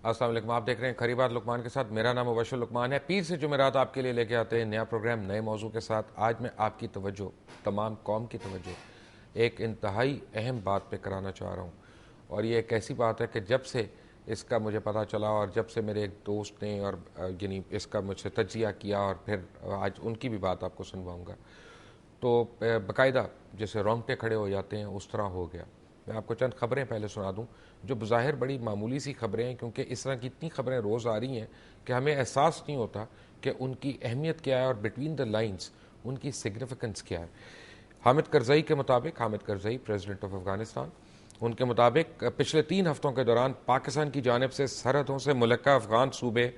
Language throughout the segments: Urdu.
السلام علیکم، آپ دیکھ رہے ہیں کھری بات لقمان کے ساتھ. میرا نام مبشر لقمان ہے. پیر سے جمعرات آپ کے لیے لے کے آتے ہیں نیا پروگرام نئے موضوع کے ساتھ. آج میں آپ کی توجہ، تمام قوم کی توجہ ایک انتہائی اہم بات پہ کرانا چاہ رہا ہوں. اور یہ ایک ایسی بات ہے کہ جب سے اس کا مجھے پتہ چلا اور جب سے میرے ایک دوست نے اور یعنی اس کا مجھ سے تجزیہ کیا اور پھر آج ان کی بھی بات آپ کو سنواؤں گا، تو باقاعدہ جیسے رونگٹے کھڑے ہو جاتے ہیں اس طرح ہو گیا. میں آپ کو چند خبریں پہلے سنا دوں جو بظاہر بڑی معمولی سی خبریں ہیں، کیونکہ اس طرح کی اتنی خبریں روز آ رہی ہیں کہ ہمیں احساس نہیں ہوتا کہ ان کی اہمیت کیا ہے اور بٹوین دا لائنز ان کی سگنیفیکنس کیا ہے. حامد کرزئی کے مطابق، حامد کرزئی پریزیڈنٹ آف افغانستان، ان کے مطابق پچھلے 3 ہفتوں کے دوران پاکستان کی جانب سے سرحدوں سے ملکہ افغان صوبے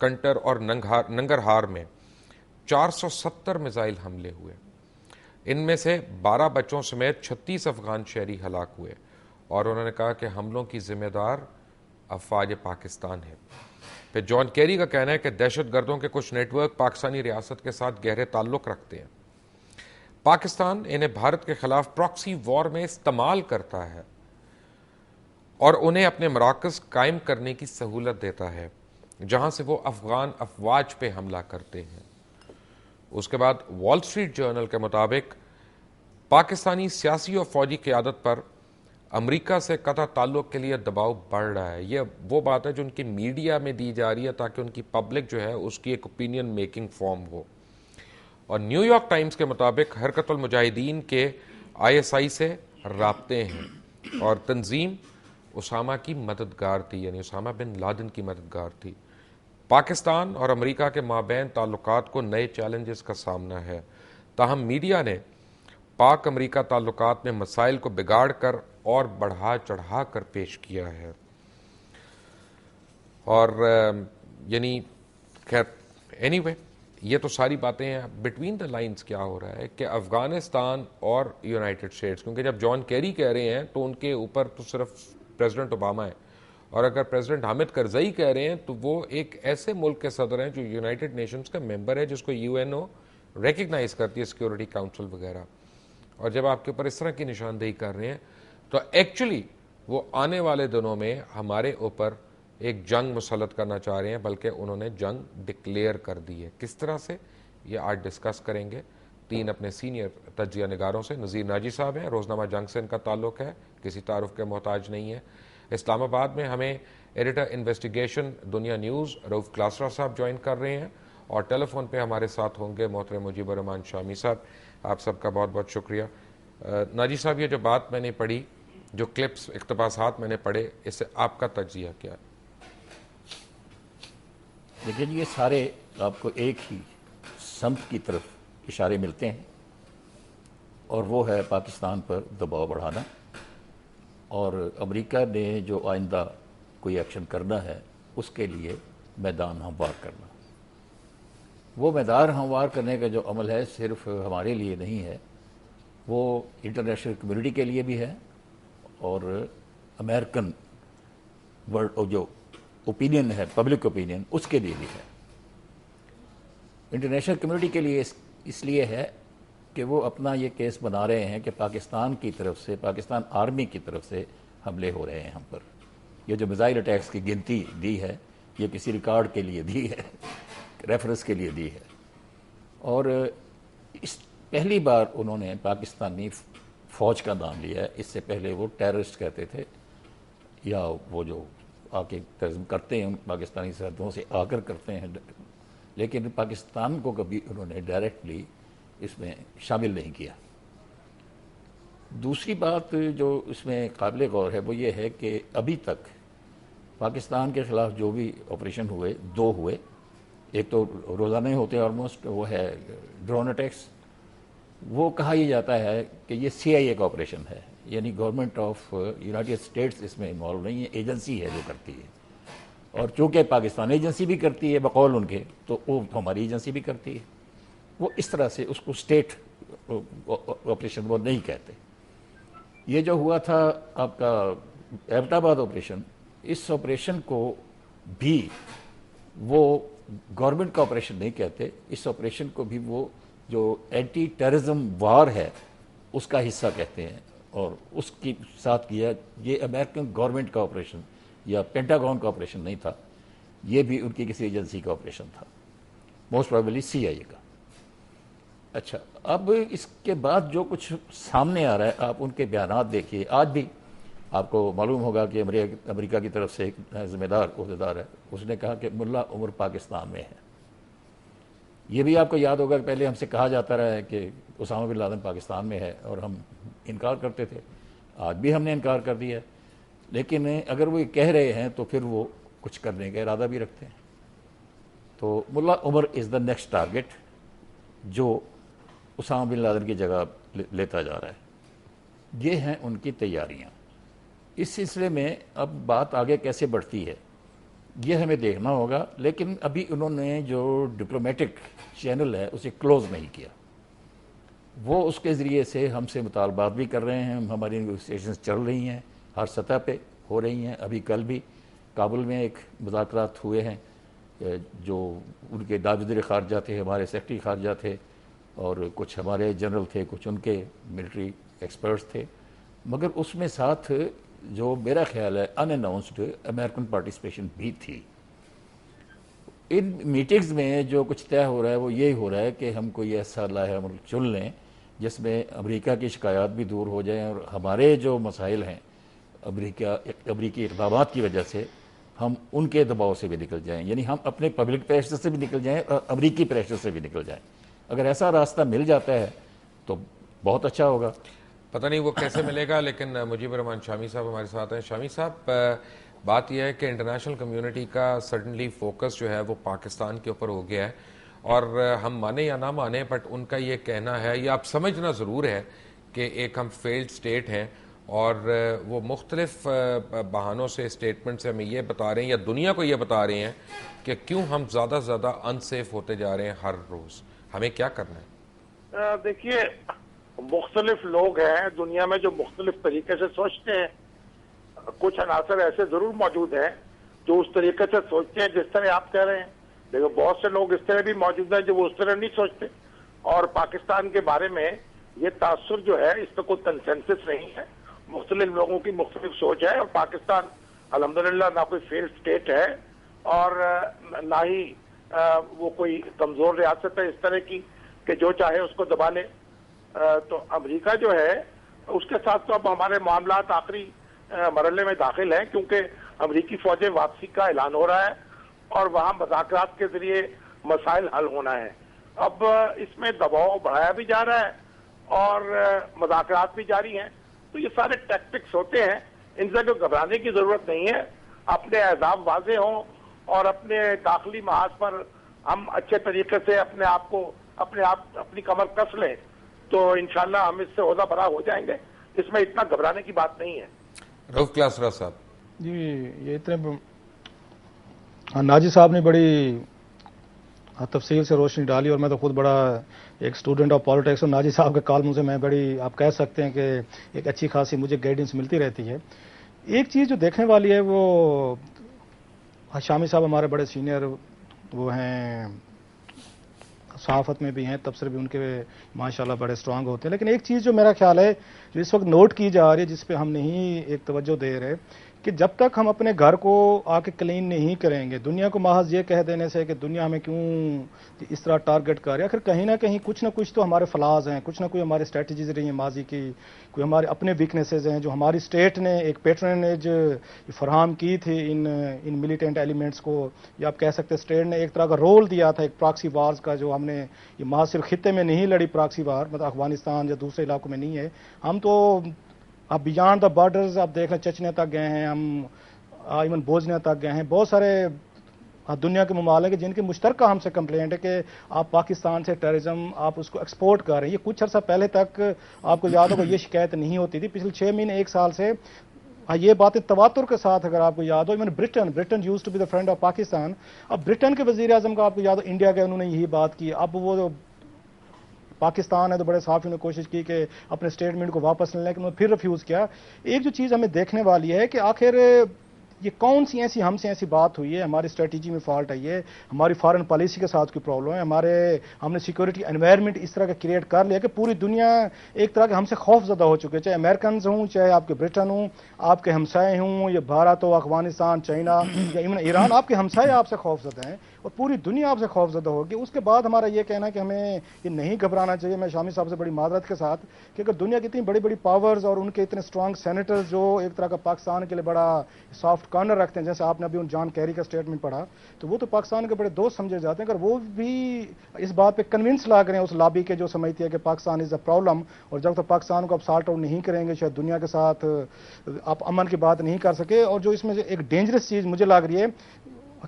کنٹر اور ننگرہار میں 470 میزائل حملے ہوئے. ان میں سے 12 بچوں سمیت 36 افغان شہری ہلاک ہوئے اور انہوں نے کہا کہ حملوں کی ذمہ دار افواج پاکستان ہے. پھر جان کیری کا کہنا ہے کہ دہشت گردوں کے کچھ نیٹ ورک پاکستانی ریاست کے ساتھ گہرے تعلق رکھتے ہیں. پاکستان انہیں بھارت کے خلاف پراکسی وار میں استعمال کرتا ہے اور انہیں اپنے مراکز قائم کرنے کی سہولت دیتا ہے جہاں سے وہ افغان افواج پہ حملہ کرتے ہیں. اس کے بعد وال اسٹریٹ جرنل کے مطابق پاکستانی سیاسی اور فوجی قیادت پر امریکہ سے قطع تعلق کے لیے دباؤ بڑھ رہا ہے. یہ وہ بات ہے جو ان کی میڈیا میں دی جا رہی ہے تاکہ ان کی پبلک جو ہے اس کی ایک اوپینین میکنگ فارم ہو. اور نیو یارک ٹائمز کے مطابق حرکت المجاہدین کے ISI سے رابطے ہیں اور تنظیم اسامہ کی مددگار تھی، یعنی اسامہ بن لادن کی مددگار تھی. پاکستان اور امریکہ کے مابین تعلقات کو نئے چیلنجز کا سامنا ہے، تاہم میڈیا نے پاک امریکہ تعلقات میں مسائل کو بگاڑ کر اور بڑھا چڑھا کر پیش کیا ہے. اور یعنی خیر اینی وے یہ تو ساری باتیں ہیں. بٹوین دا لائنز کیا ہو رہا ہے کہ افغانستان اور یونائٹڈ اسٹیٹس، کیونکہ جب جان کیری کہہ رہے ہیں تو ان کے اوپر تو صرف پریزیڈنٹ اوباما ہے، اور اگر پریزیڈنٹ حامد کرزئی کہہ رہے ہیں تو وہ ایک ایسے ملک کے صدر ہیں جو یونائٹڈ نیشنز کا ممبر ہے، جس کو UNO ریکگنائز کرتی ہے، سیکورٹی کاؤنسل وغیرہ. اور جب آپ کے اوپر اس طرح کی نشاندہی کر رہے ہیں تو ایکچولی وہ آنے والے دنوں میں ہمارے اوپر ایک جنگ مسلط کرنا چاہ رہے ہیں، بلکہ انہوں نے جنگ ڈکلیئر کر دی ہے. کس طرح سے یہ آج ڈسکس کریں گے 3 اپنے سینئر تجزیہ نگاروں سے. نذیر ناجی صاحب ہیں، روزنامہ جنگ سے ان کا تعلق ہے، کسی تعارف کے محتاج نہیں ہے. اسلام آباد میں ہمیں ایڈیٹر انویسٹیگیشن دنیا نیوز رؤف کلاسرا صاحب جوائن کر رہے ہیں، اور ٹیلی فون پہ ہمارے ساتھ ہوں گے محترم مجیب الرحمان شامی صاحب. آپ سب کا بہت بہت شکریہ. ناجی صاحب، یہ جو بات میں نے پڑھی، جو کلپس اقتباسات میں نے پڑھے، اس سے آپ کا تجزیہ کیا ہے؟ لیکن یہ سارے آپ کو ایک ہی سمت کی طرف اشارے ملتے ہیں، اور وہ ہے پاکستان پر دباؤ بڑھانا، اور امریکہ نے جو آئندہ کوئی ایکشن کرنا ہے اس کے لیے میدان ہموار کرنا. وہ میدان ہموار کرنے کا جو عمل ہے صرف ہمارے لیے نہیں ہے، وہ انٹرنیشنل کمیونٹی کے لیے بھی ہے، اور امریکن ورلڈ جو اوپینین ہے، پبلک اوپینین، اس کے لیے بھی ہے. انٹرنیشنل کمیونٹی کے لیے اس لیے ہے کہ وہ اپنا یہ کیس بنا رہے ہیں کہ پاکستان کی طرف سے، پاکستان آرمی کی طرف سے حملے ہو رہے ہیں ہم پر. یہ جو میزائل اٹیکس کی گنتی دی ہے یہ کسی ریکارڈ کے لیے دی ہے، ریفرنس کے لیے دی ہے. اور اس پہلی بار انہوں نے پاکستانی فوج کا نام لیا ہے. اس سے پہلے وہ ٹیررسٹ کہتے تھے، یا وہ جو آ کے تنظیم کرتے ہیں پاکستانی سرحدوں سے آ کر کرتے ہیں، لیکن پاکستان کو کبھی انہوں نے ڈائریکٹلی اس میں شامل نہیں کیا. دوسری بات جو اس میں قابل غور ہے وہ یہ ہے کہ ابھی تک پاکستان کے خلاف جو بھی آپریشن ہوئے، 2 ہوئے. ایک تو روزانہ ہی ہوتے ہیں آلموسٹ، وہ ہے ڈرون اٹیکس. وہ کہا یہ جاتا ہے کہ یہ CIA کا آپریشن ہے، یعنی گورنمنٹ آف یونائٹڈ اسٹیٹس اس میں انوالو نہیں ہے، ایجنسی ہے جو کرتی ہے. اور چونکہ پاکستان ایجنسی بھی کرتی ہے بقول ان کے، تو وہ ہماری ایجنسی بھی کرتی ہے. وہ اس طرح سے اس کو اسٹیٹ آپریشن وہ نہیں کہتے. یہ جو ہوا تھا آپ کا ایبٹ آباد آپریشن، اس آپریشن کو بھی وہ گورنمنٹ کا آپریشن نہیں کہتے. اس آپریشن کو بھی وہ جو اینٹی ٹیررزم وار ہے اس کا حصہ کہتے ہیں، اور اس کے ساتھ کیا یہ امریکن گورنمنٹ کا آپریشن یا پینٹاگون کا آپریشن نہیں تھا، یہ بھی ان کی کسی ایجنسی کا آپریشن تھا، موسٹ پروبیبلی CIA کا۔ اچھا، اب اس کے بعد جو کچھ سامنے آ رہا ہے، آپ ان کے بیانات دیکھیے۔ آج بھی آپ کو معلوم ہوگا کہ امریکہ کی طرف سے ایک ذمہ دار عہدیدار ہے، اس نے کہا کہ ملا عمر پاکستان میں ہے۔ یہ بھی آپ کو یاد ہوگا کہ پہلے ہم سے کہا جاتا رہا ہے کہ اسامہ بن لادن پاکستان میں ہے، اور ہم انکار کرتے تھے۔ آج بھی ہم نے انکار کر دیا ہے، لیکن اگر وہ یہ کہہ رہے ہیں تو پھر وہ کچھ کرنے کا ارادہ بھی رکھتے ہیں۔ تو ملا عمر از دا نیکسٹ ٹارگٹ جو اسامہ بن لادن کی جگہ لیتا جا رہا ہے۔ یہ ہیں ان کی تیاریاں۔ اس سلسلے میں اب بات آگے کیسے بڑھتی ہے یہ ہمیں دیکھنا ہوگا، لیکن ابھی انہوں نے جو ڈپلومیٹک چینل ہے اسے کلوز نہیں کیا۔ وہ اس کے ذریعے سے ہم سے مطالبات بھی کر رہے ہیں، ہماری نیگوسیشنز چل رہی ہیں، ہر سطح پہ ہو رہی ہیں۔ ابھی کل بھی کابل میں ایک مذاکرات ہوئے ہیں، جو ان کے وزیر خارجہ تھے، ہمارے سیکرٹری خارجہ تھے، اور کچھ ہمارے جنرل تھے، کچھ ان کے ملٹری ایکسپرٹس تھے، مگر اس میں ساتھ جو میرا خیال ہے ان اناؤنسڈ امریکن پارٹیسپیشن بھی تھی۔ ان میٹنگز میں جو کچھ طے ہو رہا ہے وہ یہی ہو رہا ہے کہ ہم کوئی ایسا لائحہ عمل چن لیں جس میں امریکہ کی شکایات بھی دور ہو جائیں، اور ہمارے جو مسائل ہیں امریکی اقدامات کی وجہ سے ہم ان کے دباؤ سے بھی نکل جائیں، یعنی ہم اپنے پبلک پریشر سے بھی نکل جائیں اور امریکی پریشر سے بھی نکل جائیں۔ اگر ایسا راستہ مل جاتا ہے تو بہت اچھا ہوگا۔ پتہ نہیں وہ کیسے ملے گا، لیکن مجیب الرحمان شامی صاحب ہمارے ساتھ ہیں۔ شامی صاحب، بات یہ ہے کہ انٹرنیشنل کمیونٹی کا سڈنلی فوکس جو ہے وہ پاکستان کے اوپر ہو گیا ہے، اور ہم مانے یا نہ مانے بٹ ان کا یہ کہنا ہے، یہ آپ سمجھنا ضرور ہے کہ ایک ہم فیلڈ سٹیٹ ہیں، اور وہ مختلف بہانوں سے اسٹیٹمنٹ سے ہمیں یہ بتا رہے ہیں یا دنیا کو یہ بتا رہے ہیں کہ کیوں ہم زیادہ سے زیادہ انسیف ہوتے جا رہے ہیں ہر روز، ہمیں کیا کرنا ہے؟ دیکھیے، مختلف لوگ ہیں دنیا میں جو مختلف طریقے سے سوچتے ہیں۔ کچھ عناصر ایسے ضرور موجود ہیں جو اس طریقے سے سوچتے ہیں جس طرح آپ کہہ رہے ہیں، لیکن بہت سے لوگ اس طرح بھی موجود ہیں جو وہ اس طرح نہیں سوچتے، اور پاکستان کے بارے میں یہ تاثر جو ہے اس پہ کوئی کنسنسس نہیں ہے۔ مختلف لوگوں کی مختلف سوچ ہے، اور پاکستان الحمدللہ نہ کوئی فیلڈ اسٹیٹ ہے اور نہ ہی وہ کوئی کمزور ریاست ہے اس طرح کی کہ جو چاہے اس کو دبا لے۔ تو امریکہ جو ہے اس کے ساتھ تو اب ہمارے معاملات آخری مرحلے میں داخل ہیں، کیونکہ امریکی فوجیں واپسی کا اعلان ہو رہا ہے اور وہاں مذاکرات کے ذریعے مسائل حل ہونا ہے۔ اب اس میں دباؤ بڑھایا بھی جا رہا ہے اور مذاکرات بھی جاری ہیں، تو یہ سارے ٹیکٹکس ہوتے ہیں، ان سے کوئی گھبرانے کی ضرورت نہیں ہے۔ اپنے اہداف واضح ہوں اور اپنے داخلی محاذ پر ہم اچھے طریقے سے اپنی کمر کس لیں تو انشاءاللہ ہم اس سے عہدہ برا ہو جائیں گے۔ اس میں اتنا گھبرانے کی بات نہیں ہے۔ رؤف کلاسرا صاحب جی، یہ اتنے ناجی صاحب نے بڑی تفصیل سے روشنی ڈالی، اور میں تو خود بڑا ایک اسٹوڈنٹ آف پالیٹکس، اور ناجی صاحب کے کالموں سے میں بڑی آپ کہہ سکتے ہیں کہ ایک اچھی خاصی مجھے گائیڈنس ملتی رہتی ہے۔ ایک چیز جو دیکھنے والی ہے وہ شامی صاحب ہمارے بڑے سینئر وہ ہیں، صحافت میں بھی ہیں، تبصرے بھی ان کے ماشاءاللہ بڑے اسٹرانگ ہوتے ہیں، لیکن ایک چیز جو میرا خیال ہے جو اس وقت نوٹ کی جا رہی ہے، جس پہ ہم نہیں ایک توجہ دے رہے، کہ جب تک ہم اپنے گھر کو آ کے کلین نہیں کریں گے، دنیا کو محض یہ کہہ دینے سے کہ دنیا ہمیں کیوں اس طرح ٹارگٹ کر رہی ہے، آخر کہیں نہ کہیں کچھ نہ کچھ تو ہمارے فلاز ہیں، کچھ نہ کوئی ہماری اسٹریٹجیز رہی ہیں ماضی کی، کوئی ہمارے اپنے ویکنیسز ہیں جو ہماری اسٹیٹ نے ایک پیٹرنیج فراہم کی تھی ان ملیٹنٹ ایلیمنٹس کو، یا آپ کہہ سکتے اسٹیٹ نے ایک طرح کا رول دیا تھا ایک پراکسی وارز کا، جو ہم نے یہ محض صرف خطے میں نہیں لڑی پراکسی وار، مطلب افغانستان یا دوسرے علاقوں میں نہیں ہے، ہم تو اب بیانڈ دا بارڈرز آپ دیکھ لیں، چچنیا تک گئے ہیں، ہم ایون بوزنیا تک گئے ہیں، بہت سارے دنیا کے ممالک جن کی مشترکہ ہم سے کمپلینٹ ہے کہ آپ پاکستان سے ٹیررزم آپ اس کو ایکسپورٹ کر رہے ہیں۔ یہ کچھ عرصہ پہلے تک آپ کو یاد ہوگا یہ شکایت نہیں ہوتی تھی، پچھلے 6 مہینے 1 سال سے یہ باتیں تواتر کے ساتھ اگر آپ کو یاد ہو، even Britain used to be the friend of Pakistan, اب برٹن کے وزیر اعظم کا آپ کو یاد ہو انڈیا گئے، انہوں نے یہی بات کی، اب وہ پاکستان ہے تو بڑے صحافیوں نے کوشش کی کہ اپنے اسٹیٹمنٹ کو واپس لیں، لیکن انہوں نے پھر ریفیوز کیا۔ ایک جو چیز ہمیں دیکھنے والی ہے کہ آخر یہ کون سی ایسی ہم سے ایسی بات ہوئی ہے, ہماری اسٹریٹجی میں فالٹ آئی ہے, ہماری فارن پالیسی کے ساتھ کوئی پرابلم ہے, ہم نے سیکورٹی انوائرمنٹ اس طرح کا کریٹ کر لیا کہ پوری دنیا ایک طرح کے ہم سے خوف زدہ ہو چکے, چاہے امریکنز ہوں, چاہے آپ کے برٹن ہوں, آپ کے ہمسائے ہوں, یا بھارت ہو, افغانستان, چائنا یا ایون ایران, آپ کے ہمسائے آپ سے خوف زدہ ہیں اور پوری دنیا آپ سے خوف زدہ ہوگی. اس کے بعد ہمارا یہ کہنا ہے کہ ہمیں یہ نہیں گھبرانا چاہیے, میں شامی صاحب سے بڑی معذرت کے ساتھ, کہ اگر دنیا کی اتنی بڑی بڑی پاورز اور ان کے اتنے اسٹرانگ سینیٹرز جو ایک طرح کا پاکستان کے لیے بڑا سافٹ کارنر رکھتے ہیں, جیسے آپ نے ابھی ان جان کیری کا اسٹیٹمنٹ پڑھا, تو وہ تو پاکستان کے بڑے دوست سمجھے جاتے ہیں. اگر وہ بھی اس بات پہ کنونس لا کریں اس لابی کے جو سمجھتی ہے کہ پاکستان از اے پرابلم, اور جب تک پاکستان کو آپ سارٹ آؤٹ نہیں کریں گے شاید دنیا کے ساتھ آپ امن کی بات نہیں کر سکے. اور جو اس میں ایک ڈینجرس چیز مجھے لگ رہی ہے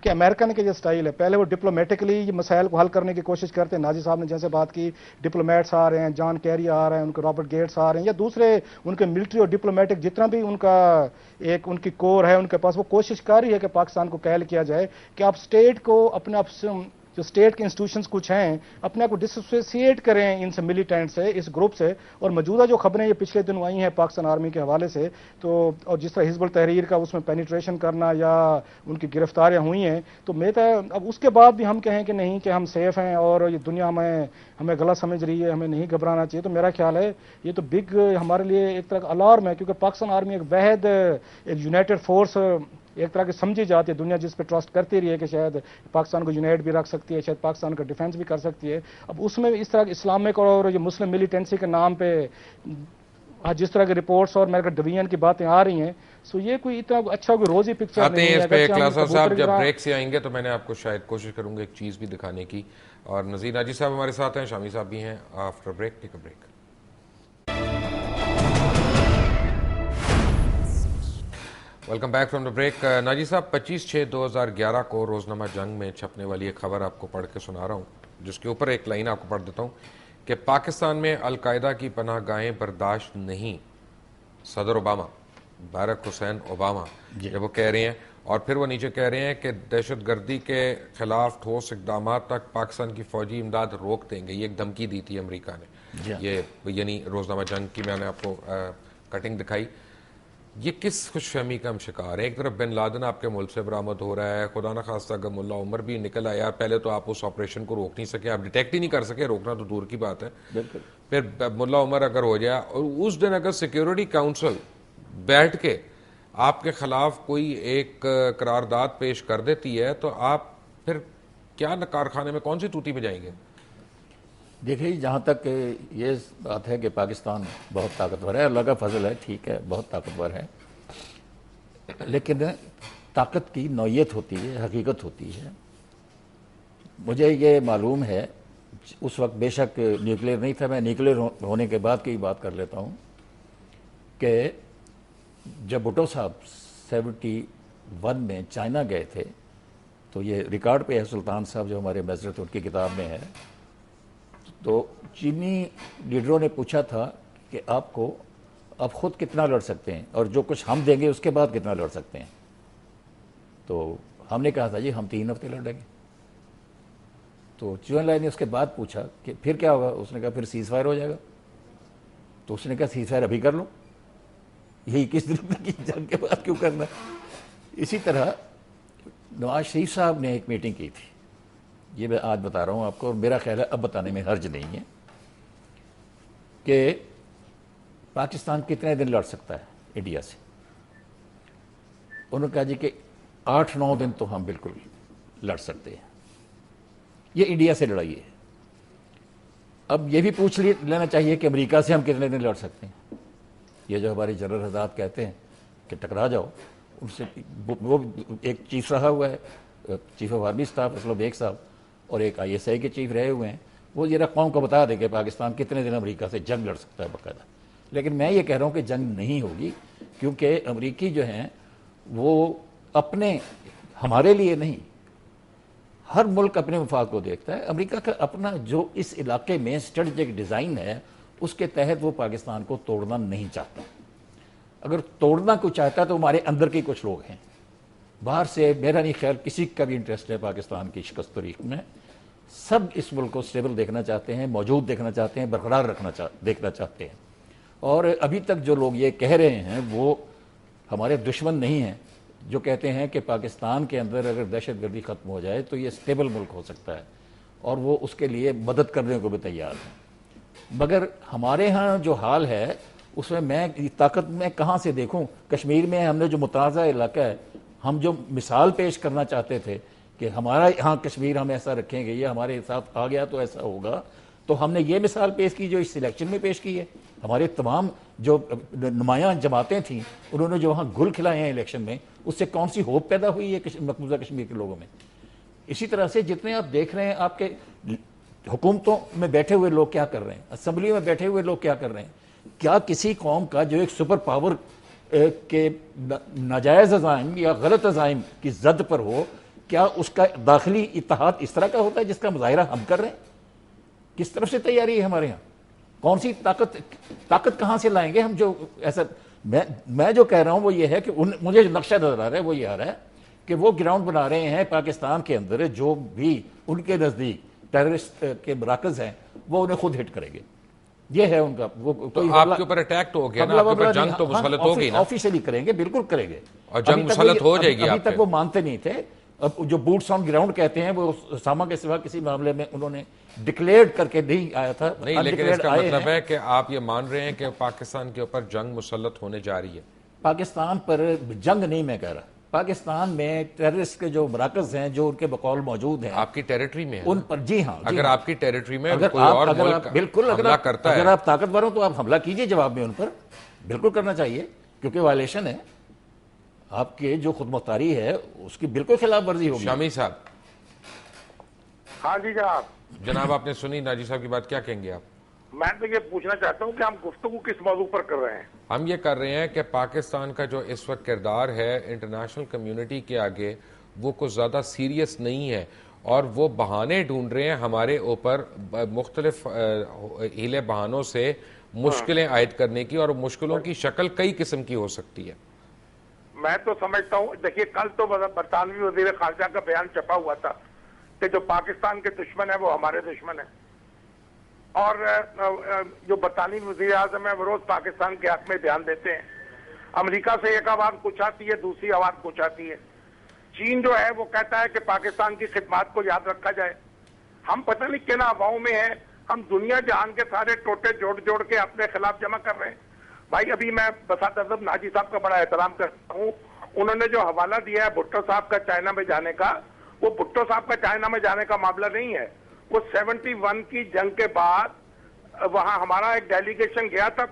کہ امریکن کے جو اسٹائل ہے, پہلے وہ ڈپلومیٹکلی یہ مسائل کو حل کرنے کی کوشش کرتے ہیں. ناجی صاحب نے جیسے بات کی, ڈپلومیٹس آ رہے ہیں, جان کیری آ رہے ہیں, ان کے رابرٹ گیٹس آ رہے ہیں, یا دوسرے ان کے ملٹری اور ڈپلومیٹک جتنا بھی ان کا ایک ان کی کور ہے ان کے پاس, وہ کوشش کر رہی ہے کہ پاکستان کو کہل کیا جائے کہ آپ اسٹیٹ کو اپنے آپ جو اسٹیٹ کے انسٹیٹیوشنز کچھ ہیں اپنے آپ کو ڈسوسیٹ کریں ان سے, ملیٹنٹ سے, اس گروپ سے. اور موجودہ جو خبریں یہ پچھلے دنوں آئی ہیں پاکستان آرمی کے حوالے سے, تو اور جس طرح حزب التحریر کا اس میں پینیٹریشن کرنا یا ان کی گرفتاریاں ہوئی ہیں, تو اب اس کے بعد بھی ہم کہیں کہ نہیں کہ ہم سیف ہیں اور یہ دنیا ہمیں غلط سمجھ رہی ہے, ہمیں نہیں گھبرانا چاہیے, تو میرا خیال ہے یہ تو بگ ہمارے لیے ایک طرح کا الارم ہے, کیونکہ پاکستان آرمی ایک واحد ایک یونائٹڈ فورس ایک طرح کی سمجھی جاتی ہے, دنیا جس پہ ٹرسٹ کرتی رہی ہے کہ شاید پاکستان کو یونائٹ بھی رکھ سکتی ہے, شاید پاکستان کا ڈیفینس بھی کر سکتی ہے. اب اس میں اس طرح اسلامک اور یہ مسلم ملیٹنسی کے نام پہ جس طرح کے رپورٹس اور میرے ڈویژن کی باتیں آ رہی ہیں, سو یہ کوئی اتنا اچھا کوئی روزی پکچر نہیں ہے. اس پہ کلاسا صاحب جب بریک سے آئیں گے تو میں نے آپ کو شاید کوشش کروں گا ایک چیز بھی دکھانے کی, اور نذیر ناجی صاحب ہمارے ساتھ ہیں, شامی صاحب بھی ہیں. After break take a break. Welcome back from the break. Naji صاحب 25/6/2011 کو روزنامہ جنگ میں چھپنے والی ایک خبر آپ کو پڑھ کے سنا رہا ہوں, جس کے اوپر ایک لائن آپ کو پڑھ دیتا ہوں کہ پاکستان میں القاعدہ کی پناہ گاہیں برداشت نہیں. صدر اوباما, باراک حسین اوباما جب وہ کہہ رہے ہیں, اور پھر وہ نیچے کہہ رہے ہیں کہ دہشت گردی کے خلاف ٹھوس اقدامات تک پاکستان کی فوجی امداد روک دیں گے. یہ ایک دھمکی دی تھی امریکہ نے. یہ یعنی روزنامہ جنگ کی میں نے آپ کو کٹنگ دکھائی. یہ کس خوش فہمی کا ہم شکار ہیں؟ ایک طرف بن لادن آپ کے ملک سے برآمد ہو رہا ہے, خدا نخواستہ اگر ملا عمر بھی نکل آیا, پہلے تو آپ اس آپریشن کو روک نہیں سکے, آپ ڈیٹیکٹ ہی نہیں کر سکے, روکنا تو دور کی بات ہے. پھر ملا عمر اگر ہو جائے, اور اس دن اگر سیکیورٹی کاؤنسل بیٹھ کے آپ کے خلاف کوئی ایک قرارداد پیش کر دیتی ہے, تو آپ پھر کیا کارخانے میں کون سی توتی میں جائیں گے؟ دیکھیے, جہاں تک یہ بات ہے کہ پاکستان بہت طاقتور ہے, اللہ کا فضل ہے, ٹھیک ہے, بہت طاقتور ہے, لیکن طاقت کی نوعیت ہوتی ہے, حقیقت ہوتی ہے. مجھے یہ معلوم ہے, اس وقت بے شک نیوکلیئر نہیں تھا, میں نیوکلیئر ہونے کے بعد کی بات کر لیتا ہوں, کہ جب بھٹو صاحب 71 میں چائنا گئے تھے, تو یہ ریکارڈ پہ ہے, سلطان صاحب جو ہمارے معزرت ان کی کتاب میں ہے, تو چینی لیڈروں نے پوچھا تھا کہ آپ خود کتنا لڑ سکتے ہیں, اور جو کچھ ہم دیں گے اس کے بعد کتنا لڑ سکتے ہیں. تو ہم نے کہا تھا جی ہم 3 ہفتے لڑیں گے. تو چیون لائی نے اس کے بعد پوچھا کہ پھر کیا ہوگا, اس نے کہا پھر سیز فائر ہو جائے گا. تو اس نے کہا سیز فائر ابھی کر لو, یہی کس دن کی جنگ کے بعد کیوں کرنا. اسی طرح نواز شریف صاحب نے ایک میٹنگ کی تھی, یہ میں آج بتا رہا ہوں آپ کو, اور میرا خیال ہے اب بتانے میں حرج نہیں ہے, کہ پاکستان کتنے دن لڑ سکتا ہے انڈیا سے. انہوں نے کہا جی کہ 8-9 دن تو ہم بالکل لڑ سکتے ہیں, یہ انڈیا سے لڑائی ہے. اب یہ بھی پوچھ لینا چاہیے کہ امریکہ سے ہم کتنے دن لڑ سکتے ہیں. یہ جو ہمارے جنرل حضرات کہتے ہیں کہ ٹکرا جاؤ, ان سے وہ ایک چیف رہا ہوا ہے, chief of army staff Aslam Baig صاحب, اور ایک ISI کے چیف رہے ہوئے ہیں, وہ ذرا قوم کو بتا دیں کہ پاکستان کتنے دن امریکہ سے جنگ لڑ سکتا ہے باقاعدہ. لیکن میں یہ کہہ رہا ہوں کہ جنگ نہیں ہوگی, کیونکہ امریکی جو ہیں وہ اپنے, ہمارے لیے نہیں, ہر ملک اپنے مفاد کو دیکھتا ہے. امریکہ کا اپنا جو اس علاقے میں اسٹریٹجک ڈیزائن ہے, اس کے تحت وہ پاکستان کو توڑنا نہیں چاہتا. اگر توڑنا کو چاہتا ہے تو ہمارے اندر کے کچھ لوگ ہیں, باہر سے میرا نہیں خیال کسی کا بھی انٹرسٹ ہے پاکستان کی شکست طریق میں. سب اس ملک کو اسٹیبل دیکھنا چاہتے ہیں, موجود دیکھنا چاہتے ہیں, برقرار دیکھنا چاہتے ہیں. اور ابھی تک جو لوگ یہ کہہ رہے ہیں وہ ہمارے دشمن نہیں ہیں. جو کہتے ہیں کہ پاکستان کے اندر اگر دہشت گردی ختم ہو جائے تو یہ سٹیبل ملک ہو سکتا ہے اور وہ اس کے لیے مدد کرنے کو بھی تیار ہیں، مگر ہمارے ہاں جو حال ہے اس میں طاقت میں کہاں سے دیکھوں؟ کشمیر میں ہم نے جو متنازع علاقہ ہے، ہم جو مثال پیش کرنا چاہتے تھے کہ ہمارا ہاں کشمیر ہم ایسا رکھیں گے، یہ ہمارے ساتھ آ گیا تو ایسا ہوگا، تو ہم نے یہ مثال پیش کی جو اس سلیکشن میں پیش کی ہے۔ ہمارے تمام جو نمایاں جماعتیں تھیں انہوں نے جو وہاں گل کھلائے ہیں الیکشن میں، اس سے کون سی ہوپ پیدا ہوئی ہے مقبوضہ کشمیر کے لوگوں میں؟ اسی طرح سے جتنے آپ دیکھ رہے ہیں آپ کے حکومتوں میں بیٹھے ہوئے لوگ کیا کر رہے ہیں، اسمبلی میں بیٹھے ہوئے لوگ کیا کر رہے ہیں، کیا کسی قوم کا جو ایک سپر پاور کے ناجائز عزائم یا غلط عزائم کی زد پر ہو، کیا اس کا داخلی اتحاد اس طرح کا ہوتا ہے جس کا مظاہرہ ہم کر رہے ہیں؟ کس طرف سے تیاری ہے ہمارے ہاں؟ کون سی طاقت کہاں سے لائیں گے ہم؟ جو ایسا میں جو کہہ رہا ہوں وہ یہ ہے کہ مجھے جو نقشہ نظر آ رہا ہے وہ یہ آ رہا ہے کہ وہ گراؤنڈ بنا رہے ہیں پاکستان کے اندر، جو بھی ان کے نزدیک ٹیررسٹ کے مراکز ہیں وہ انہیں خود ہٹ کریں گے، یہ ہے ان کا۔ وہ آپ کے اوپر اٹیک تو ہو گیا نا، آپ کے اوپر جنگ تو مسلط ہو گئی نا، آفیشلی کریں گے، بالکل کریں گے، اور جنگ مسلط ہو جائے گی۔ ابھی تک وہ مانتے نہیں تھے، اب جو بوٹس آن گراؤنڈ کہتے ہیں وہ اسامہ کے سوا کسی معاملے میں انہوں نے ڈکلیئر کر کے نہیں آیا تھا، نہیں، لیکن اس کا مطلب ہے کہ آپ یہ مان رہے ہیں کہ پاکستان کے اوپر جنگ مسلط ہونے جا رہی ہے؟ پاکستان پر جنگ نہیں میں کہہ رہا، پاکستان میں ٹیررسٹ کے جو مراکز ہیں جو ان کے بقول موجود ہیں آپ کی ٹیریٹری میں ان پر، جی ہاں، اگر آپ کی ٹیریٹری میں کوئی اور ملک حملہ کرتا ہے، اگر آپ طاقتور ہو تو آپ حملہ کیجئے جواب میں ان پر، بالکل کرنا چاہیے، کیونکہ وائلیشن ہے آپ کے جو خود مختاری ہے اس کی بالکل خلاف ورزی ہوگی۔ شامی صاحب۔ ہاں جی جناب۔ جناب آپ نے سنی ناجی صاحب کی بات، کیا کہیں گے آپ؟ میں تو یہ پوچھنا چاہتا ہوں کہ ہم گفتگو کس موضوع پر کر رہے ہیں؟ ہم یہ کر رہے ہیں کہ پاکستان کا جو اس وقت کردار ہے انٹرنیشنل کمیونٹی کے آگے وہ کچھ زیادہ سیریس نہیں ہے، اور وہ بہانے ڈھونڈ رہے ہیں ہمارے اوپر مختلف ہیلے بہانوں سے مشکلیں عائد کرنے کی، اور مشکلوں کی شکل کئی قسم کی ہو سکتی ہے۔ میں تو سمجھتا ہوں، دیکھیے کل تو برطانوی وزیر خارجہ کا بیان چھپا ہوا تھا کہ جو پاکستان کے دشمن ہیں وہ ہمارے دشمن ہیں، اور جو برطانوی وزیر اعظم ہے وہ روز پاکستان کے حق میں بیان دیتے ہیں۔ امریکہ سے ایک آواز کچھ آتی ہے، دوسری آواز کچھ آتی ہے۔ چین جو ہے وہ کہتا ہے کہ پاکستان کی خدمات کو یاد رکھا جائے۔ ہم پتہ نہیں کن ہواؤں میں ہیں، ہم دنیا جہان کے سارے ٹوٹے جوڑ کے اپنے خلاف جمع کر رہے ہیں۔ بھائی ابھی میں بساط ادب ناجی صاحب کا بڑا احترام کرتا ہوں، انہوں نے جو حوالہ دیا ہے بھٹو صاحب کا چائنا میں جانے کا، وہ بھٹو صاحب کا چائنا میں جانے کا معاملہ نہیں ہے، وہ 71 کی جنگ کے بعد وہاں ہمارا ایک ڈیلیگیشن گیا تھا،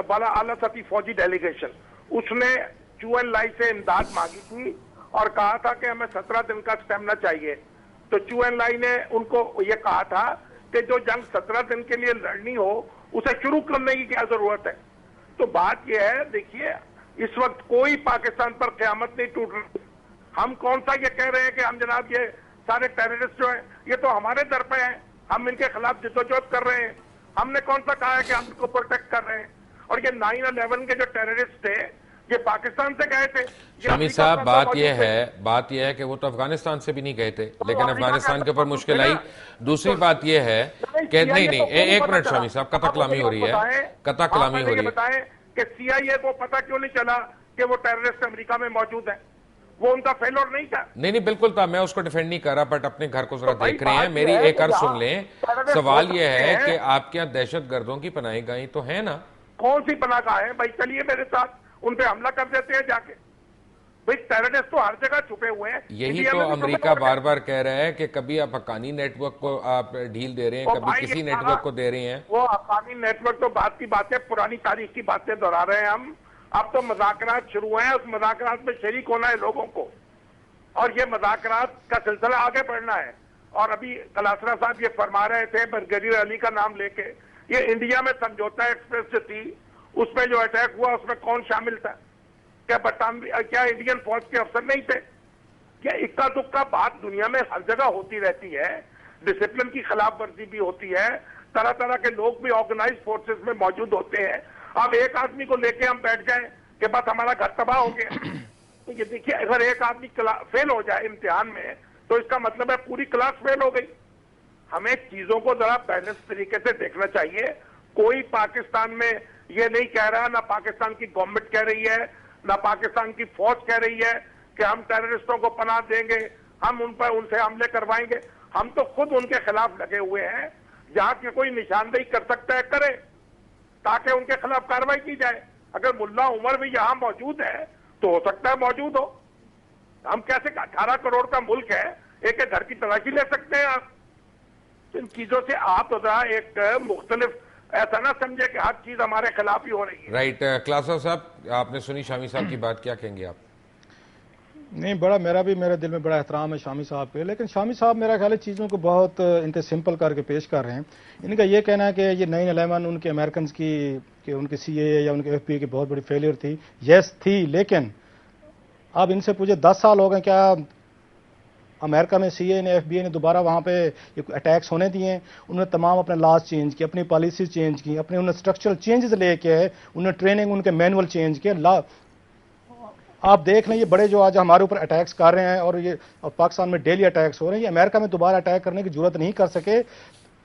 بڑا اعلیٰ سطحی فوجی ڈیلیگیشن، اس نے چو این لائی سے امداد مانگی تھی اور کہا تھا کہ ہمیں 17 دن کا اسٹیمنا چاہیے، تو چو این لائی نے ان کو یہ کہا تھا کہ جو جنگ 17 دن کے لیے لڑنی ہو اسے شروع کرنے کی کیا ضرورت ہے۔ تو بات یہ ہے، دیکھیے اس وقت کوئی پاکستان پر قیامت نہیں ٹوٹ رہی، ہم کون سا یہ کہہ رہے ہیں کہ ہم جناب یہ سارے ٹیررسٹ جو ہیں یہ تو ہمارے در پہ ہیں، ہم ان کے خلاف جدوجہد کر رہے ہیں، ہم نے کون سا کہا ہے کہ ہم ان کو پروٹیکٹ کر رہے ہیں؟ اور یہ 9/11 کے جو ٹیررسٹ تھے یہ پاکستان سے گئے تھے۔ شامی صاحب بات یہ ہے کہ وہ تو افغانستان سے بھی نہیں گئے تھے، لیکن افغانستان کے اوپر مشکل آئی۔ دوسری بات یہ ہے کہ نہیں ایک منٹ شامی صاحب، قطع کلامی ہو رہی ہے، قطع کلامی ہو رہی ہے۔ بتائیں کہ CIA کو پتا کیوں نہیں چلا کہ وہ ٹیررسٹ امریکہ میں موجود ہیں؟ وہ ان کا فیلور نہیں تھا؟ نہیں بالکل تھا، میں اس کو ڈیفینڈ نہیں کر رہا، بٹ اپنے گھر کو ذرا دیکھ رہے ہیں، میری ایک عرض سن لیں۔ سوال یہ ہے کہ آپ کے یہاں دہشت گردوں کی پناہ گاہیں تو ہیں نا؟ کون سی پناہ گاہیں؟ بھائی چلیے میرے ساتھ، ان پہ حملہ کر دیتے ہیں جا کے۔ بھائی ٹیررسٹ تو ہر جگہ چھپے ہوئے ہیں۔ یہی تو امریکہ بار بار کہہ رہا ہے کہ کبھی آپ حقانی نیٹ ورک کو آپ ڈھیل دے رہے ہیں، کبھی کسی نیٹ ورک کو دے رہے ہیں۔ وہ حقانی نیٹ ورک تو بات کی باتیں، پرانی تاریخ کی باتیں دہرا رہے ہیں ہم۔ اب تو مذاکرات شروع ہیں، اس مذاکرات میں شریک ہونا ہے لوگوں کو، اور یہ مذاکرات کا سلسلہ آگے بڑھنا ہے۔ اور ابھی کلاسرا صاحب یہ فرما رہے تھے برگیڈیئر علی کا نام لے کے، یہ انڈیا میں سمجھوتا ایکسپریس جو تھی اس میں جو اٹیک ہوا اس میں کون شامل تھا؟ کیا انڈین فوج کے افسر نہیں تھے؟ کیا اکا دکا بات دنیا میں ہر جگہ ہوتی رہتی ہے، ڈسپلن کی خلاف ورزی بھی ہوتی ہے، طرح طرح کے لوگ بھی آرگنائز فورسز میں موجود ہوتے ہیں۔ اب ایک آدمی کو لے کے ہم بیٹھ جائیں کہ بس ہمارا گھر تباہ ہو گیا، تو یہ دیکھیے اگر ایک آدمی فیل ہو جائے امتحان میں تو اس کا مطلب ہے پوری کلاس فیل ہو گئی۔ ہمیں چیزوں کو ذرا بیلنس طریقے سے دیکھنا چاہیے۔ کوئی پاکستان میں یہ نہیں کہہ رہا، نہ پاکستان کی گورنمنٹ کہہ رہی ہے، نہ پاکستان کی فوج کہہ رہی ہے کہ ہم ٹیررسٹوں کو پناہ دیں گے, ہم ان سے حملے کروائیں گے. ہم تو خود ان کے خلاف لگے ہوئے ہیں. جہاں کی کوئی نشاندہی کر سکتا ہے کرے, تاکہ ان کے خلاف کارروائی کی جائے. اگر ملا عمر بھی یہاں موجود ہے تو ہو سکتا ہے موجود ہو. ہم کیسے 18 کروڑ کا ملک ہے, ایک گھر کی تلاشی لے سکتے ہیں آپ؟ ان چیزوں سے آپ ذرا ایک مختلف ایسا نہ سمجھے کہ ہر چیز ہمارے خلاف ہی ہو رہی ہے. رائٹ. کلاسا صاحب آپ نے سنی شامی صاحب کی بات, کیا کہیں گے آپ؟ نہیں, میرے دل میں بڑا احترام ہے شامی صاحب کے, لیکن شامی صاحب میرا خیال ہے چیزوں کو بہت انتہائی سمپل کر کے پیش کر رہے ہیں. ان کا یہ کہنا ہے کہ یہ 9/11 ان کے امریکنز کی, کہ ان کے سی اے اے یا ان کے ایف بی اے کی بہت بڑی فیلئر تھی. یس تھی, لیکن اب ان سے پوچھے 10 سال ہو گئے, کیا امریکہ میں سی اے نے, ایف بی اے نے دوبارہ وہاں پہ اٹیکس ہونے دیے ہیں؟ انہوں نے تمام اپنے لاز چینج کیے, اپنی پالیسیز چینج کی, انہوں نے اسٹرکچرل چینجز لے کے, انہوں نے ٹریننگ, ان کے مینول چینج کیے. آپ دیکھ لیں یہ بڑے جو آج ہمارے اوپر اٹیکس کر رہے ہیں, اور یہ پاکستان میں ڈیلی اٹیکس ہو رہے ہیں, یہ امریکہ میں دوبارہ اٹیک کرنے کی ضرورت نہیں کر سکے,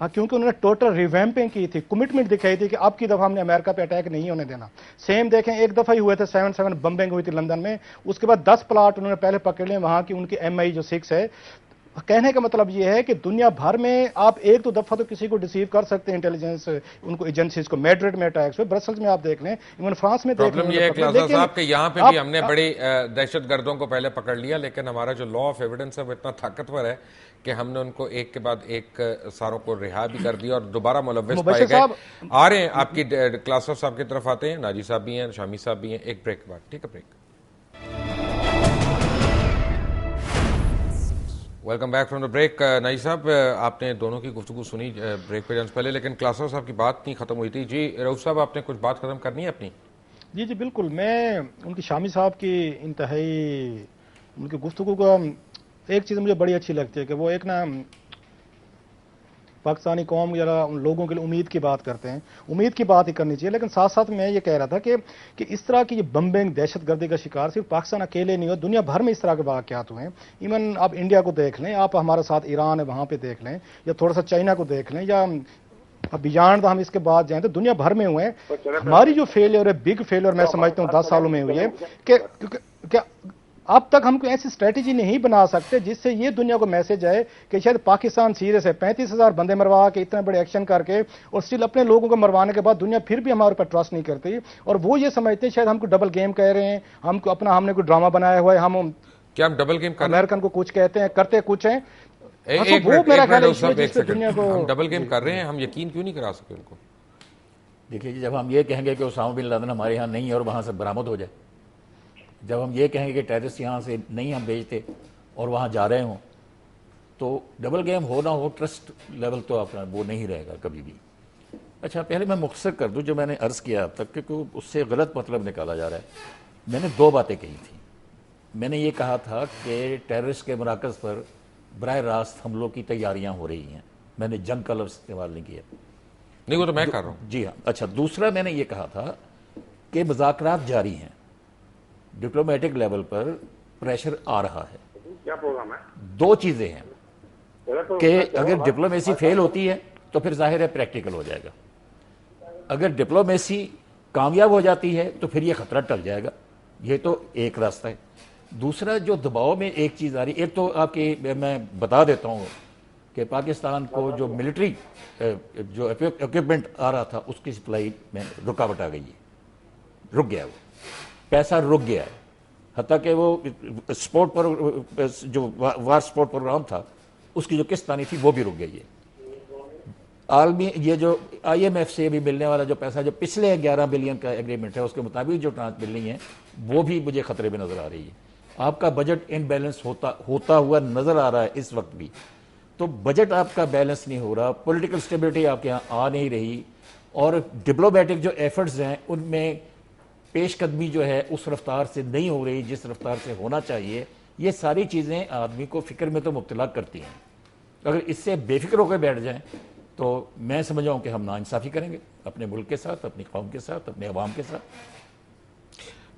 کیونکہ انہوں نے ٹوٹل ریویمپنگ کی تھی, کمٹمنٹ دکھائی تھی کہ اب کی دفعہ ہم نے امریکہ پہ اٹیک نہیں ہونے دینا. سیم دیکھیں, ایک دفعہ ہی ہوئے تھے, 7/7 بمبنگ ہوئی تھی لندن میں, اس کے بعد 10 پلاٹ انہوں نے پہلے پکڑ لیں وہاں کی, ان کی MI جو 6 ہے. کہنے کا مطلب یہ ہے کہ دنیا بھر میں آپ ایک دو دفعہ تو کسی کو ڈیسیو کر سکتے ہیں, انٹیلیجنس ان کو ایجنسیز کو. میڈرڈ میں اٹیکس ہوئے, برسلز میں آپ دیکھ لیں, ایون فرانس میں دیکھ لیں. پرابلم یہ ہے کلاسا صاحب کہ یہاں پہ بھی ہم نے بڑی دہشت گردوں کو پہلے پکڑ لیا, لیکن ہمارا جو لا آف ایویڈنس ہے وہ اتنا طاقتور ہے کہ ہم نے ان کو ایک کے بعد ایک ساروں کو رہا بھی کر دیا اور دوبارہ ملوث پائے گئے. آ رہے ہیں آپ کی کلاسا صاحب کی طرف آتے ہیں, ناجی صاحب بھی ہیں, شامی صاحب بھی ہیں. ایک بریک کے بعد, ٹھیک ہے, break. Welcome back from the break. Naji صاحب, آپ نے دونوں کی گفتگو سنی بریک پہ جانے سے پہلے, لیکن کلاسا صاحب کی بات نہیں ختم ہوئی تھی. جی رؤوف صاحب, آپ نے کچھ بات ختم کرنی ہے اپنی؟ جی بالکل. میں ان کی شامی صاحب کی انتہائی ان کی گفتگو کو ایک چیز مجھے بڑی اچھی لگتی ہے کہ وہ ایک نا پاکستانی قوم یا ان لوگوں کے لیے امید کی بات کرتے ہیں. امید کی بات ہی کرنی چاہیے, لیکن ساتھ ساتھ میں یہ کہہ رہا تھا کہ اس طرح کی یہ بمبنگ, دہشت گردی کا شکار صرف پاکستان اکیلے نہیں ہو, دنیا بھر میں اس طرح کے واقعات ہوئے ہیں. ایون آپ انڈیا کو دیکھ لیں, آپ ہمارے ساتھ ایران ہے وہاں پہ دیکھ لیں, یا تھوڑا سا چائنا کو دیکھ لیں, یا بیانڈ ہم اس کے بعد جائیں تو دنیا بھر میں ہوئے ہیں. ہماری جو فیلئر ہے, بگ فیلئر میں سمجھتا ہوں 10 سالوں میں ہوئی ہے کہ اب تک ہم کوئی ایسی اسٹریٹجی نہیں بنا سکتے جس سے یہ دنیا کو میسج آئے کہ شاید پاکستان سیریس ہے. 35,000 بندے مروا کے, اتنے بڑے ایکشن کر کے, اور اسٹل اپنے لوگوں کو مروانے کے بعد دنیا پھر بھی ہمارے اوپر ٹرسٹ نہیں کرتی, اور وہ یہ سمجھتے ہیں شاید ہم کو ڈبل گیم کہہ رہے ہیں, ہم نے کوئی ڈرامہ بنایا ہوا ہے, ہم کیا ہم ڈبل گیم کر رہے ہیں؟ امریکن کو کچھ کہتے ہیں, کرتے کچھ ہیں. ہم ڈبل گیم کر رہے ہیں, ہم یقین کیوں نہیں کرا سکے ان کو؟ دیکھیے جی, جب ہم یہ کہیں گے کہ اسامہ بن لادن ہمارے ہاں نہیں ہے اور وہاں سے برآمد ہو جائے, جب ہم یہ کہیں گے کہ ٹیررسٹ یہاں سے نہیں ہم بھیجتے اور وہاں جا رہے ہوں, تو ڈبل گیم ہو نہ ہو, ٹرسٹ لیول تو اپنا وہ نہیں رہے گا کبھی بھی. اچھا, پہلے میں مختصر کر دوں جو میں نے عرض کیا اب تک, کہ اس سے غلط مطلب نکالا جا رہا ہے. میں نے 2 باتیں کہی تھیں. میں نے یہ کہا تھا کہ ٹیررسٹ کے مراکز پر براہ راست حملوں کی تیاریاں ہو رہی ہیں. میں نے جنگ کا لفظ استعمال نہیں کیا. نہیں, وہ تو میں کر رہا ہوں. جی ہاں. اچھا, دوسرا میں نے یہ کہا تھا کہ مذاکرات جاری ہیں, ڈپلومیٹک لیول پر پریشر آ رہا ہے. کیا پروگرام ہے؟ 2 چیزیں ہیں کہ اگر ڈپلومیسی فیل ہوتی ہے تو پھر ظاہر ہے پریکٹیکل ہو جائے گا, اگر ڈپلومیسی کامیاب ہو جاتی ہے تو پھر یہ خطرہ ٹل جائے گا. یہ تو ایک راستہ ہے. دوسرا جو دباؤ میں ایک چیز آ رہی, ایک تو آپ کی میں بتا دیتا ہوں کہ پاکستان کو جو ملٹری جو اکوپمنٹ آ رہا تھا اس کی سپلائی میں رکاوٹ آ گئی ہے, رک گیا, وہ پیسہ رک گیا ہے. حتیٰ کہ وہ سپورٹ پر جو وار سپورٹ پروگرام تھا اس کی جو قسط آنی تھی وہ بھی رک گئی ہے. عالمی یہ جو IMF سے بھی ملنے والا جو پیسہ جو پچھلے 11 بلین کا ایگریمنٹ ہے اس کے مطابق جو ٹرانچ ملنی ہے وہ بھی مجھے خطرے میں نظر آ رہی ہے. آپ کا بجٹ ان بیلنس ہوتا ہوا نظر آ رہا ہے اس وقت بھی. تو بجٹ آپ کا بیلنس نہیں ہو رہا, پولیٹیکل سٹیبلٹی آپ کے یہاں آ نہیں رہی, اور ڈپلومیٹک جو ایفرٹس ہیں ان میں پیش قدمی جو ہے اس رفتار سے نہیں ہو رہی جس رفتار سے ہونا چاہیے. یہ ساری چیزیں آدمی کو فکر میں تو مبتلا کرتی ہیں. اگر اس سے بے فکر ہو کے بیٹھ جائیں تو میں سمجھ جاؤں کہ ہم ناانصافی کریں گے اپنے ملک کے ساتھ, اپنی قوم کے ساتھ, اپنے عوام کے ساتھ.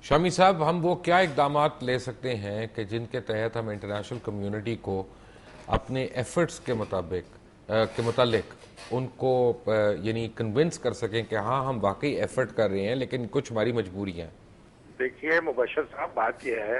شامی صاحب, ہم وہ کیا اقدامات لے سکتے ہیں کہ جن کے تحت ہم انٹرنیشنل کمیونٹی کو اپنے ایفرٹس کے متعلق ان کو یعنی کنونس کر سکیں کہ ہاں ہم واقعی ایفرٹ کر رہے ہیں لیکن کچھ ہماری مجبوریاں ہیں؟ دیکھیے مبشر صاحب, بات یہ ہے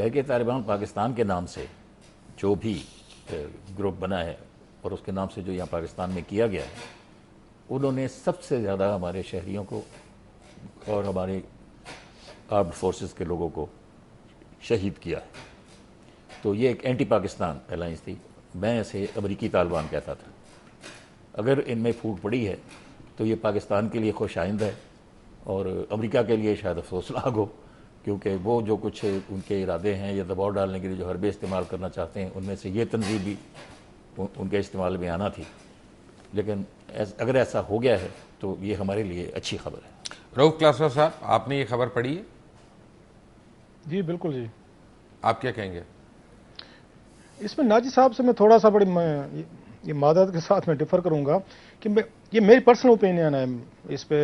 تحریک طالبان پاکستان کے نام سے جو بھی گروپ بنا ہے اور اس کے نام سے جو یہاں پاکستان میں کیا گیا ہے، انہوں نے سب سے زیادہ ہمارے شہریوں کو اور ہمارے آرمڈ فورسز کے لوگوں کو شہید کیا ہے. تو یہ ایک اینٹی پاکستان الائنس تھی. میں اسے امریکی طالبان کہتا تھا. اگر ان میں پھوٹ پڑی ہے تو یہ پاکستان کے لیے خوش آئند ہے اور امریکہ کے لیے شاید افسوسناک ہو، کیونکہ وہ جو کچھ ان کے ارادے ہیں یا دباؤ ڈالنے کے لیے جو حربے استعمال کرنا چاہتے ہیں، ان میں سے یہ تنظیم بھی ان کے استعمال میں آنا تھی. لیکن اگر ایسا ہو گیا ہے تو یہ ہمارے لیے اچھی خبر ہے. رؤف کلاسرا صاحب، آپ نے یہ خبر پڑھی ہے؟ جی بالکل جی. آپ کیا کہیں گے اس میں ناجی صاحب سے میں تھوڑا سا بڑی یہ معذرت کے ساتھ میں ڈفر کروں گا کہ یہ میری پرسنل اوپینین ہے، اس پہ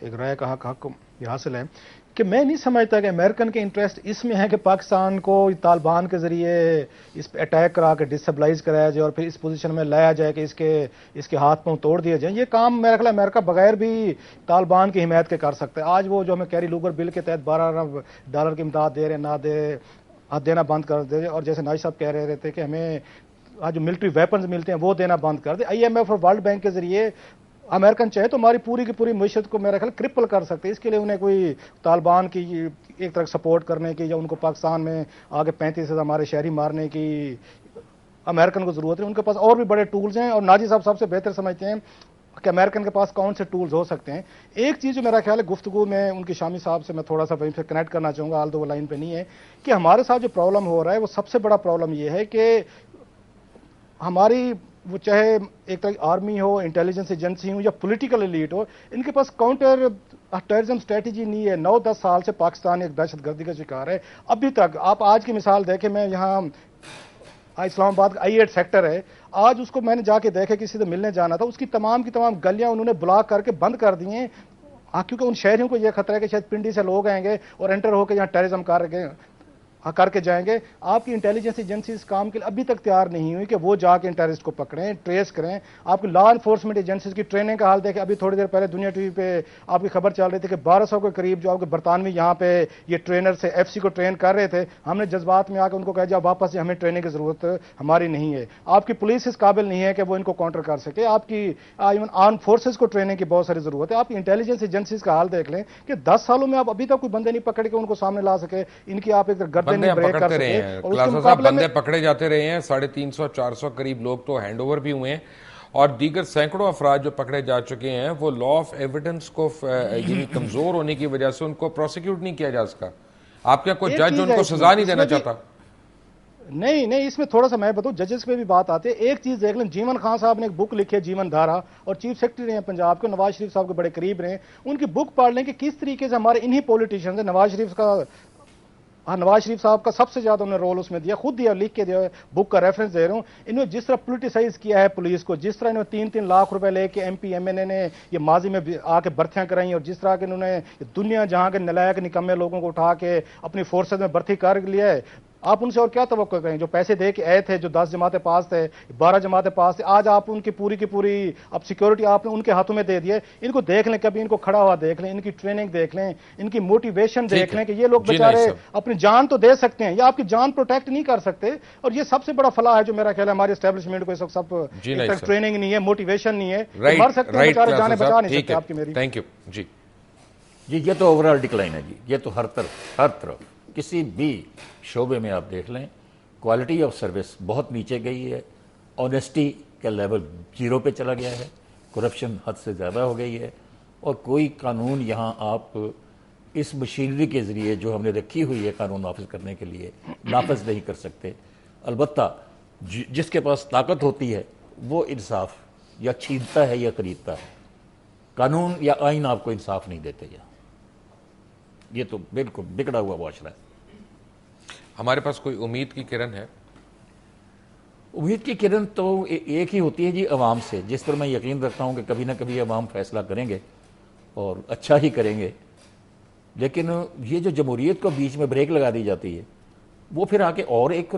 ایک رائے کا حق یہ حاصل ہے کہ میں نہیں سمجھتا کہ امریکن کے انٹرسٹ اس میں ہے کہ پاکستان کو طالبان کے ذریعے اس پہ اٹیک کرا کے ڈسٹیبلائز کرایا جائے اور پھر اس پوزیشن میں لایا جائے کہ اس کے ہاتھ پاؤں توڑ دیے جائیں. یہ کام میرا خیال ہے امریکہ بغیر بھی طالبان کی حمایت کے کر سکتا ہے. آج وہ جو ہمیں کیری لوگر بل کے تحت $12 ارب کی امداد دے رہے نہ دے دینا بند کر دے، اور جیسے ناجی صاحب کہہ رہے تھے کہ ہمیں آج جو ملٹری ویپنز ملتے ہیں وہ دینا بند کر دے. IMF اور ورلڈ بینک کے ذریعے امریکن چاہے تو ہماری پوری کی پوری معیشت کو میرا خیال کرپل کر سکتے ہیں. اس کے لیے انہیں کوئی طالبان کی ایک طرح سپورٹ کرنے کی یا ان کو پاکستان میں آگے 35,000 ہمارے شہری مارنے کی امریکن کو ضرورت ہے. ان کے پاس اور بھی بڑے ٹولز ہیں اور ناجی صاحب سب سے بہتر سمجھتے ہیں کہ امریکن کے پاس کون سے ٹولز ہو سکتے ہیں. ایک چیز جو میرا خیال ہے گفتگو میں ان کی شامی صاحب سے میں تھوڑا سا وہیں سے کنیکٹ کرنا چاہوں گا، آلدو وہ لائن پہ نہیں ہے، کہ ہمارے ساتھ جو پرابلم ہو رہا ہے وہ سب سے بڑا پرابلم یہ ہے کہ ہماری وہ چاہے ایک طرح آرمی ہو، انٹیلیجنس ایجنسی ہو یا پولیٹیکل ایلیٹ ہو، ان کے پاس کاؤنٹر ٹیررزم اسٹریٹجی نہیں ہے. 9-10 سال سے پاکستان ایک دہشت گردی کا شکار ہے. ابھی تک آپ آج کی مثال دیکھیں، میں یہاں اسلام آباد کا I-8 سیکٹر ہے، آج اس کو میں نے جا کے دیکھا، کسی سے ملنے جانا تھا، اس کی تمام کی تمام گلیاں انہوں نے بلاک کر کے بند کر دی ہیں، کیونکہ ان شہریوں کو یہ خطرہ ہے کہ شاید پنڈی سے لوگ آئیں گے اور انٹر ہو کے یہاں ٹیررزم کر کے جائیں گے. آپ کی انٹیلیجنس ایجنسی اس کام کے لیے ابھی تک تیار نہیں ہوئی کہ وہ جا کے ان ٹیررسٹ کو پکڑیں، ٹریس کریں. آپ کی لا انفورسمنٹ ایجنسیز کی ٹریننگ کا حال دیکھیں. ابھی تھوڑی دیر پہلے دنیا ٹی وی پہ آپ کی خبر چل رہی تھی کہ 1200 کے قریب جو آپ کے برطانوی یہاں پہ یہ ٹرینر سے FC کو ٹرین کر رہے تھے. ہم نے جذبات میں آ کے ان کو کہا جا واپس، ہمیں ٹریننگ کی ضرورت ہماری نہیں ہے. آپ کی پولیس اس قابل نہیں ہے کہ وہ ان کو کاؤنٹر کر سکے. آپ کی ایون آرم فورسز کو ٹریننگ کی بہت ساری ضرورت ہے. آپ کی انٹیلیجنس ایجنسیز کا حال دیکھ لیں کہ 10 سالوں میں آپ ابھی تک کوئی بندے نہیں پکڑ کے ان کو سامنے لا سکے. ان کی آپ ایک گردن نہیں بریک کر سکے. کلاسرا صاحب، بندے پکڑے جاتے رہے ہیں، 350-400 قریب لوگ تو ہینڈ اوور بھی ہوئے ہیں، اور دیگر سینکڑوں افراد جو پکڑے جا چکے ہیں وہ لا آف ایویڈنس کو کمزور ہونے کی وجہ سے ان کو پروسیکیوٹ نہیں کیا جا سکا. آپ کیا کوئی جج ان کو سزا نہیں دینا چاہتا؟ نہیں، اس میں تھوڑا سا میں بتاؤں، ججز پہ بھی بات آتے. ایک چیز دیکھ لیں، جیون خان صاحب نے ایک بک لکھی ہے جیون دھارا، اور چیف سیکرٹری رہے ہیں پنجاب کے، نواز شریف صاحب کے بڑے قریب رہے ہیں. ان کی بک پڑھ لیں کہ کس طریقے سے ہمارے انہی پولیٹیشنز ہیں. نواز شریف صاحب کا سب سے زیادہ انہوں نے رول اس میں دیا، خود دیا، لکھ کے دیا، بک کا ریفرنس دے رہا ہوں. انہوں نے جس طرح پولیٹیسائز کیا ہے پولیس کو، جس طرح انہوں نے 3-3 لاکھ روپے لے کے MP MNA نے یہ ماضی میں آ کے بھرتیاں کرائی، اور جس طرح کہ انہوں نے دنیا جہاں کے نلائق نکمے لوگوں کو اٹھا کے اپنی فورسز میں بھرتی کر لیا ہے. آپ ان سے اور کیا توقع کریں؟ جو پیسے دے کے آئے تھے، جو 10 جماعتیں پاس تھے، 12 جماعتیں پاس تھے، آج آپ ان کی پوری اب سیکورٹی آپ نے ان کے ہاتھوں میں دے دی ہے. ان کو دیکھ لیں، کبھی ان کو کھڑا ہوا دیکھ لیں، ان کی ٹریننگ دیکھ لیں، ان کی موٹیویشن دیکھ لیں کہ یہ لوگ بیچارے اپنی جان تو دے سکتے ہیں یا آپ کی جان پروٹیکٹ نہیں کر سکتے. اور یہ سب سے بڑا فلاح ہے جو میرا خیال ہے ہماری اسٹیبلشمنٹ کو اس وقت سب ٹریننگ نہیں ہے، موٹیویشن نہیں ہے، مر سکتے ہیں بیچارے، جانیں بچا نہیں سکتے. آپ کی میری تھینک یو. جی یہ تو اوور آل ڈکلائن ہے جی. یہ تو ہر طرف کسی بھی شعبے میں آپ دیکھ لیں، کوالٹی آف سروس بہت نیچے گئی ہے، آنیسٹی کا لیول 0 پہ چلا گیا ہے، کرپشن حد سے زیادہ ہو گئی ہے، اور کوئی قانون یہاں آپ اس مشینری کے ذریعے جو ہم نے رکھی ہوئی ہے قانون نافذ کرنے کے لیے نافذ نہیں کر سکتے. البتہ جس کے پاس طاقت ہوتی ہے وہ انصاف یا چھینتا ہے یا خریدتا ہے. قانون یا آئین آپ کو انصاف نہیں دیتے. یہ تو بالکل بگڑا ہوا معاشرہ ہے. ہمارے پاس کوئی امید کی کرن ہے؟ امید کی کرن تو ایک ہی ہوتی ہے جی، عوام سے. جس پر میں یقین رکھتا ہوں کہ کبھی نہ کبھی عوام فیصلہ کریں گے اور اچھا ہی کریں گے. لیکن یہ جو جمہوریت کو بیچ میں بریک لگا دی جاتی ہے، وہ پھر آ کے اور ایک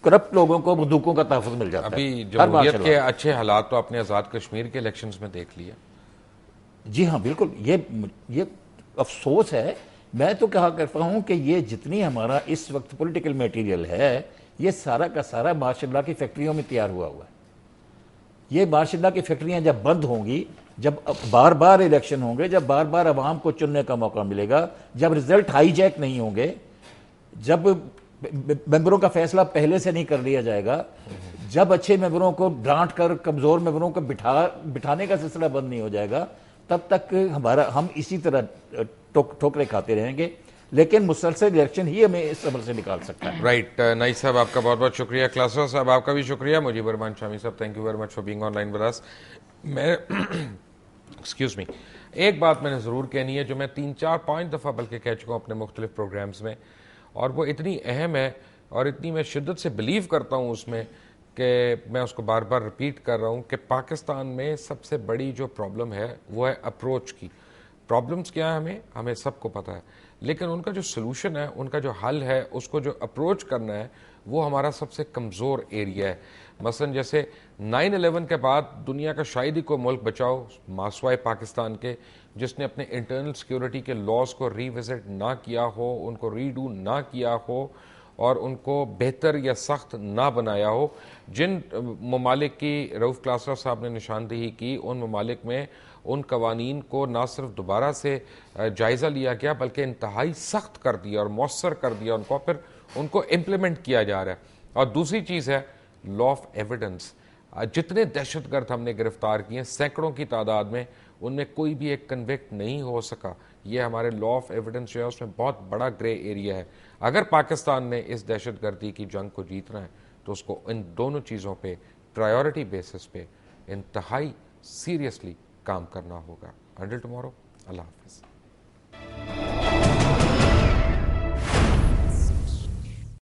کرپٹ لوگوں کو بندوقوں کا تحفظ مل جاتا ہے. ابھی جمہوریت کے اچھے حالات تو اپنے آزاد کشمیر کے الیکشنز میں دیکھ لیے. جی ہاں بالکل. یہ افسوس ہے میں تو کہا کرتا ہوں کہ یہ جتنی ہمارا اس وقت پولیٹیکل میٹیریل ہے یہ سارا کا سارا ماشاء اللہ کی فیکٹریوں میں تیار ہوا ہے. یہ ماشاء اللہ کی فیکٹریاں جب بند ہوں گی، جب بار بار الیکشن ہوں گے، جب بار بار عوام کو چننے کا موقع ملے گا، جب رزلٹ ہائی جیک نہیں ہوں گے، جب ممبروں کا فیصلہ پہلے سے نہیں کر لیا جائے گا، جب اچھے ممبروں کو ڈانٹ کر کمزور ممبروں کو بٹھانے کا سلسلہ بند نہیں ہو جائے گا، تب تک ہم اسی طرح ٹھوکریں کھاتے رہیں گے. لیکن مسلسل الیکشن ہی ہمیں اس عمل سے نکال سکتا ہے. رائٹ. نائس صاحب آپ کا بہت بہت شکریہ. کلاسر صاحب آپ کا بھی شکریہ. مجیب الرحمان شامی صاحب thank you very much for being on line with us. میں ایکسکیوز می ایک بات میں نے ضرور کہنی ہے جو میں 3-4-5 دفعہ بلکہ کہہ چکا ہوں اپنے مختلف پروگرامز میں، اور وہ اتنی اہم ہے اور اتنی میں شدت سے بلیو کرتا ہوں اس میں کہ میں اس کو بار بار ریپیٹ کر رہا ہوں کہ پاکستان میں سب سے بڑی جو پرابلم ہے وہ ہے اپروچ کی. پرابلمز کیا ہیں ہمیں سب کو پتہ ہے، لیکن ان کا جو سلوشن ہے، ان کا جو حل ہے، اس کو جو اپروچ کرنا ہے وہ ہمارا سب سے کمزور ایریا ہے. مثلا جیسے 9/11 کے بعد دنیا کا شاید ہی کوئی ملک بچاؤ ماسوائے پاکستان کے جس نے اپنے انٹرنل سیکیورٹی کے لاز کو ری وزٹ نہ کیا ہو، ان کو ری ڈو نہ کیا ہو اور ان کو بہتر یا سخت نہ بنایا ہو. جن ممالک کی رؤف کلاسرا صاحب نے نشاندہی کی، ان ممالک میں ان قوانین کو نہ صرف دوبارہ سے جائزہ لیا گیا بلکہ انتہائی سخت کر دیا اور مؤثر کر دیا ان کو، پھر ان کو امپلیمنٹ کیا جا رہا ہے. اور دوسری چیز ہے لا آف ایویڈنس. جتنے دہشت گرد ہم نے گرفتار کیے ہیں سینکڑوں کی تعداد میں، ان میں کوئی بھی ایک کنوکٹ نہیں ہو سکا. یہ ہمارے لا آف ایویڈنس جو ہے اس میں بہت بڑا گرے ایریا ہے. اگر پاکستان نے اس دہشت گردی کی جنگ کو جیتنا ہے تو اس کو ان دونوں چیزوں پہ پرائیورٹی بیسس پہ انتہائی سیریسلی کام کرنا ہوگا. انٹل ٹمارو، اللہ حافظ.